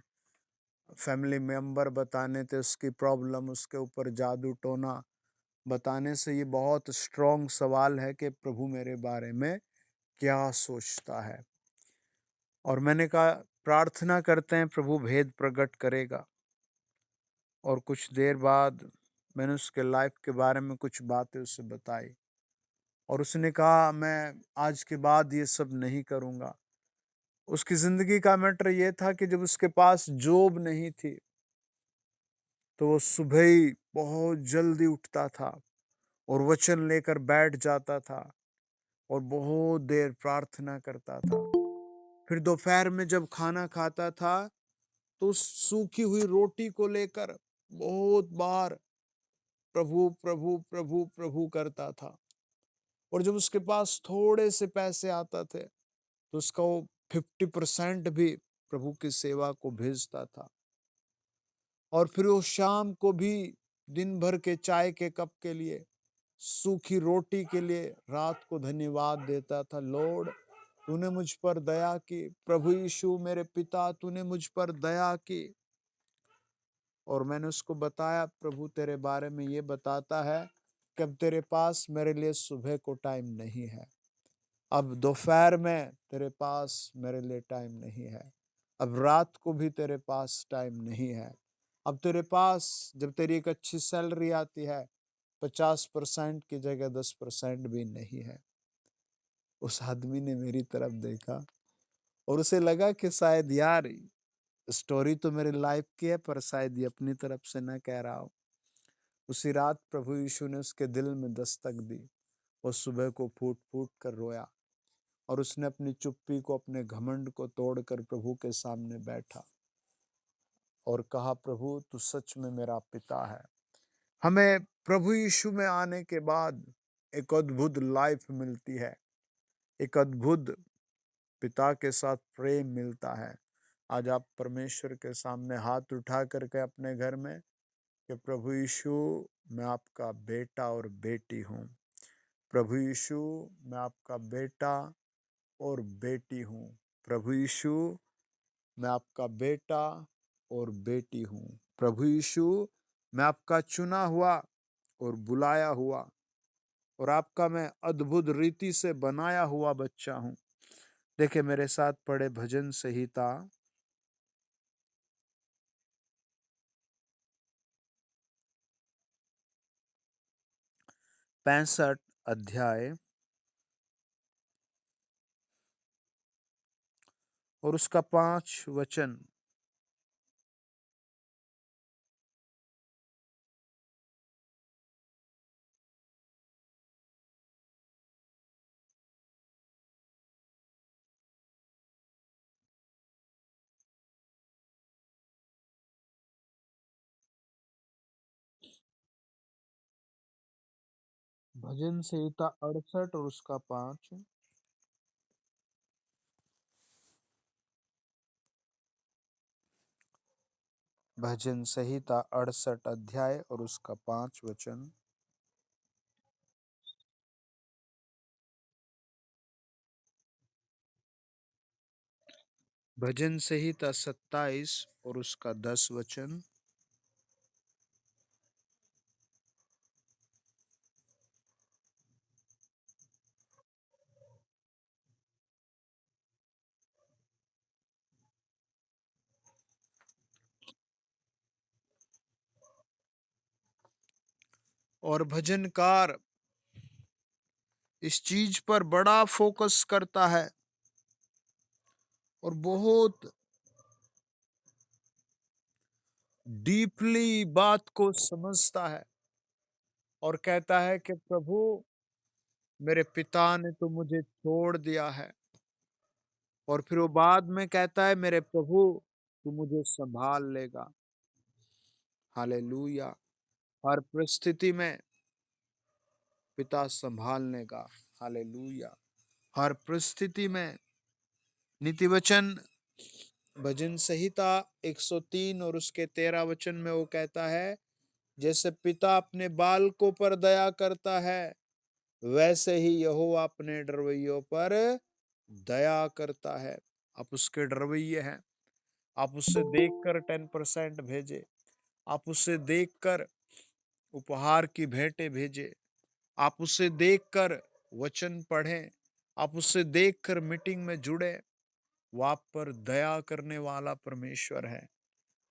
फैमिली मेंबर बताने से, उसकी प्रॉब्लम, उसके ऊपर जादू टोना बताने से, ये बहुत स्ट्रॉन्ग सवाल है कि प्रभु मेरे बारे में क्या सोचता है। और मैंने कहा प्रार्थना करते हैं प्रभु भेद प्रकट करेगा। और कुछ देर बाद मैंने उसके लाइफ के बारे में कुछ बातें उससे बताई और उसने कहा मैं आज के बाद ये सब नहीं करूंगा। उसकी जिंदगी का मैटर ये था कि जब उसके पास जॉब नहीं थी तो वो सुबह ही बहुत जल्दी उठता था और वचन लेकर बैठ जाता था और बहुत देर प्रार्थना करता था। फिर दोपहर में जब खाना खाता था तो उस सूखी हुई रोटी को लेकर बहुत बार प्रभु प्रभु प्रभु प्रभु करता था। और जब उसके पास थोड़े से पैसे आते थे तो उसका वो 50% भी प्रभु की सेवा को भेजता था। और फिर वो शाम को भी दिन भर के चाय के कप के लिए, सूखी रोटी के लिए रात को धन्यवाद देता था। लॉर्ड तूने मुझ पर दया की, प्रभु यीशु मेरे पिता तूने मुझ पर दया की। और मैंने उसको बताया प्रभु तेरे बारे में ये बताता है कि अब तेरे पास मेरे लिए सुबह को टाइम नहीं है, अब दोपहर में तेरे पास मेरे लिए टाइम नहीं है, अब रात को भी तेरे पास टाइम नहीं है। अब तेरे पास जब तेरी एक अच्छी सैलरी आती है 50% की जगह 10% भी नहीं है। उस आदमी ने मेरी तरफ देखा और उसे लगा कि शायद यार स्टोरी तो मेरे लाइफ की है पर शायद ये अपनी तरफ से ना कह रहा हो। उसी रात प्रभु यीशु ने उसके दिल में दस्तक दी। वो सुबह को फूट फूट कर रोया और उसने अपनी चुप्पी को, अपने घमंड को तोड़कर प्रभु के सामने बैठा और कहा प्रभु तू सच में मेरा पिता है। हमें प्रभु यीशु में आने के बाद एक अद्भुत लाइफ मिलती है, एक अद्भुत पिता के साथ प्रेम मिलता है। आज आप परमेश्वर के सामने हाथ उठा करके अपने घर में कि प्रभु यीशु मैं आपका बेटा और बेटी हूँ, प्रभु यीशु मैं आपका बेटा और बेटी हूँ, प्रभु यीशु मैं आपका बेटा और बेटी हूँ, प्रभु यीशु मैं आपका चुना हुआ और बुलाया हुआ और आपका मैं अद्भुत रीति से बनाया हुआ बच्चा हूँ। देखिए मेरे साथ पढ़े भजन संहिता 65 अध्याय और उसका 5 वचन। भजन संहिता 68 और उसका 5। भजन संहिता 68 अध्याय और उसका 5 वचन। भजन संहिता 27 और उसका 10 वचन। और भजनकार इस चीज पर बड़ा फोकस करता है और बहुत डीपली बात को समझता है और कहता है कि प्रभु, मेरे पिता ने तो मुझे छोड़ दिया है। और फिर वो बाद में कहता है, मेरे प्रभु तू मुझे संभाल लेगा। हालेलुया। हर परिस्थिति में पिता संभालने का। हालेलुया। हर परिस्थिति में। नीति वचन भजन संहिता 103 और उसके 13 वचन में वो कहता है, जैसे पिता अपने बालकों पर दया करता है, वैसे ही यहोवा अपने डरवैयों पर दया करता है। आप उसके डरवैये हैं। आप उससे देखकर 10% भेजे। आप उससे देखकर उपहार की भेंटें भेजे। आप उससे देखकर वचन पढ़ें। आप उससे देखकर मीटिंग में जुड़े। वो आप पर दया करने वाला परमेश्वर है।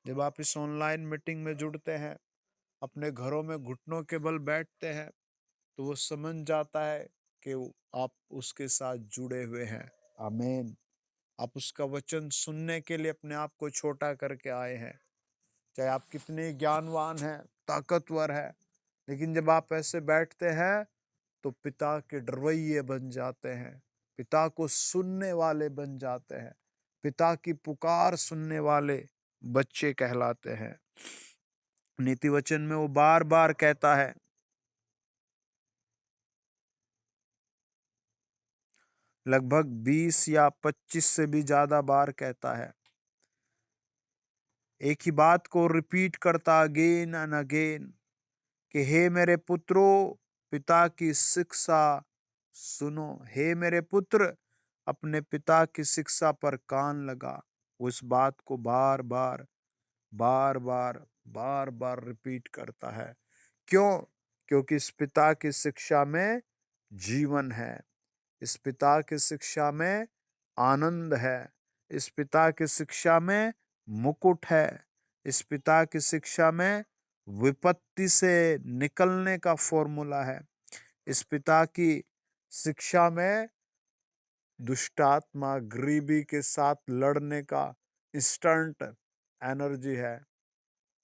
जब आप इस ऑनलाइन मीटिंग में जुड़ते हैं, अपने घरों में घुटनों के बल बैठते हैं, तो वो समझ जाता है कि आप उसके साथ जुड़े हुए हैं। आमीन। आप उसका वचन सुनने के लिए अपने आप को छोटा करके आए हैं। चाहे आप कितने ज्ञानवान हैं, ताकतवर हैं, लेकिन जब आप ऐसे बैठते हैं तो पिता के डरवैये बन जाते हैं। पिता को सुनने वाले बन जाते हैं। पिता की पुकार सुनने वाले बच्चे कहलाते हैं। नीति वचन में वो बार बार कहता है, लगभग 20 या 25 से भी ज्यादा बार कहता है, एक ही बात को रिपीट करता अगेन एंड अगेन, कि हे मेरे पुत्रों, पिता की शिक्षा सुनो। हे मेरे पुत्र, अपने पिता की शिक्षा पर कान लगा। उस बात को बार बार बार बार बार बार रिपीट करता है। क्यों? क्योंकि इस पिता की शिक्षा में जीवन है। इस पिता की शिक्षा में आनंद है। इस पिता की शिक्षा में मुकुट है। इस पिता की शिक्षा में विपत्ति से निकलने का फॉर्मूला है। इस पिता की शिक्षा में दुष्टात्मा गरीबी के साथ लड़ने का इंस्टेंट एनर्जी है।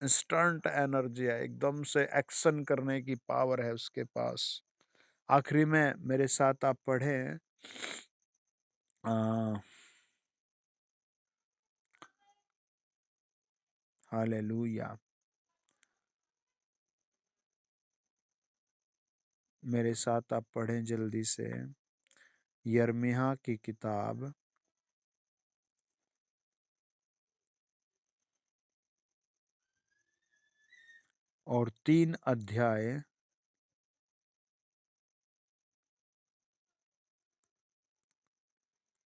इंस्टेंट एनर्जी है, एकदम से एक्शन करने की पावर है उसके पास। आखिरी में मेरे साथ आप पढ़ें, हालेलुया। मेरे साथ आप पढ़ें जल्दी से, यिर्मयाह की किताब और 3 अध्याय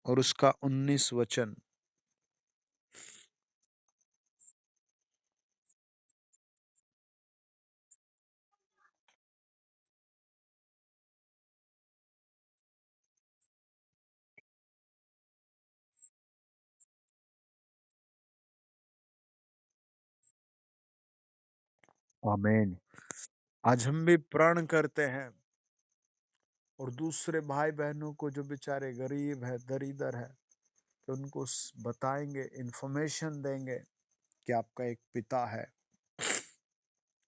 और उसका 19 वचन। आमीन। आज हम भी प्रण करते हैं और दूसरे भाई बहनों को जो बेचारे गरीब है, दरिद्र है, तो उनको बताएंगे, इंफॉर्मेशन देंगे कि आपका एक पिता है।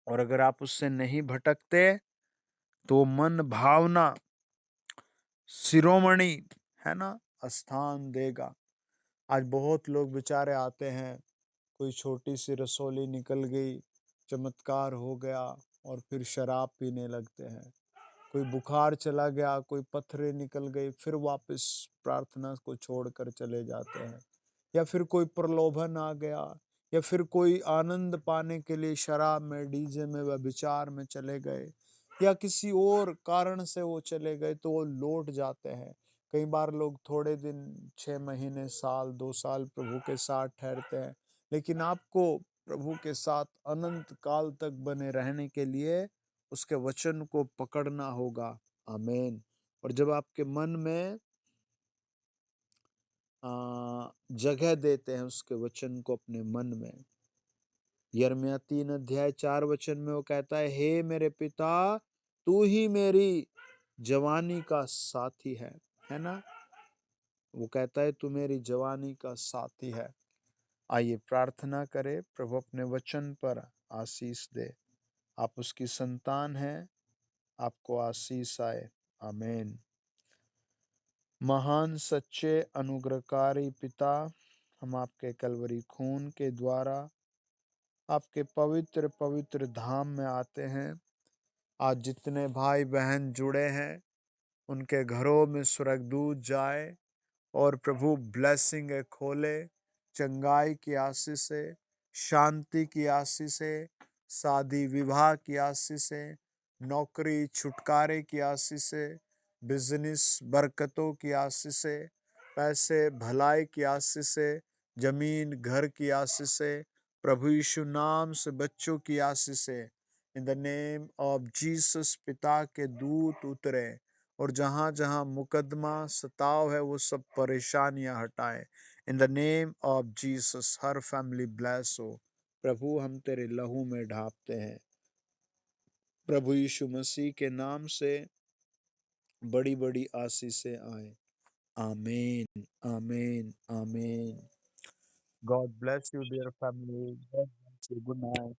और अगर आप उससे नहीं भटकते तो मन भावना शिरोमणि है ना स्थान देगा। आज बहुत लोग बेचारे आते हैं, कोई छोटी सी रसोली निकल गई, चमत्कार हो गया और फिर शराब पीने लगते हैं। कोई बुखार चला गया, कोई पत्थरे निकल गई, फिर वापस प्रार्थना को छोड़कर चले जाते हैं। या फिर कोई प्रलोभन आ गया, या फिर कोई आनंद पाने के लिए शराब में, डीजे में, व्यभिचार में चले गए, या किसी और कारण से वो चले गए, तो वो लौट जाते हैं। कई बार लोग थोड़े दिन, 6 महीने, साल, 2 साल प्रभु के साथ ठहरते हैं, लेकिन आपको प्रभु के साथ अनंत काल तक बने रहने के लिए उसके वचन को पकड़ना होगा। आमीन। और जब आपके मन में जगह देते हैं उसके वचन को अपने मन में, यिर्मयाह 3 अध्याय 4 वचन में वो कहता हे मेरे पिता, तू ही मेरी जवानी का साथी है ना। वो कहता है तू मेरी जवानी का साथी है। आइए प्रार्थना करें, प्रभु अपने वचन पर आशीष दे। आप उसकी संतान हैं, आपको आशीष आए। आमीन। महान सच्चे अनुग्रहकारी पिता, हम आपके कलवरी खून के द्वारा आपके पवित्र पवित्र धाम में आते हैं। आज जितने भाई बहन जुड़े हैं, उनके घरों में स्वर्गदूत जाए और प्रभु ब्लेसिंग खोले, चंगाई की आशीष से, शांति की आशीष से, शादी विवाह की आशीष से, नौकरी छुटकारे की आशीष से, बिजनेस बरकतों की आशीष से, पैसे भलाई की आशीष से, जमीन घर की आशीष से, प्रभु यीशु नाम से बच्चों की आशीष से, in the name of Jesus पिता के दूत उतरे और जहां जहां मुकदमा सताव है वो सब परेशानियां हटाए। In the name of Jesus her family bless हो। प्रभु हम तेरे लहू में ढापते हैं, प्रभु यीशु मसीह के नाम से बड़ी बड़ी आशीषें आए। आमीन, आमीन, आमीन। God bless you dear family. God bless you. Good night.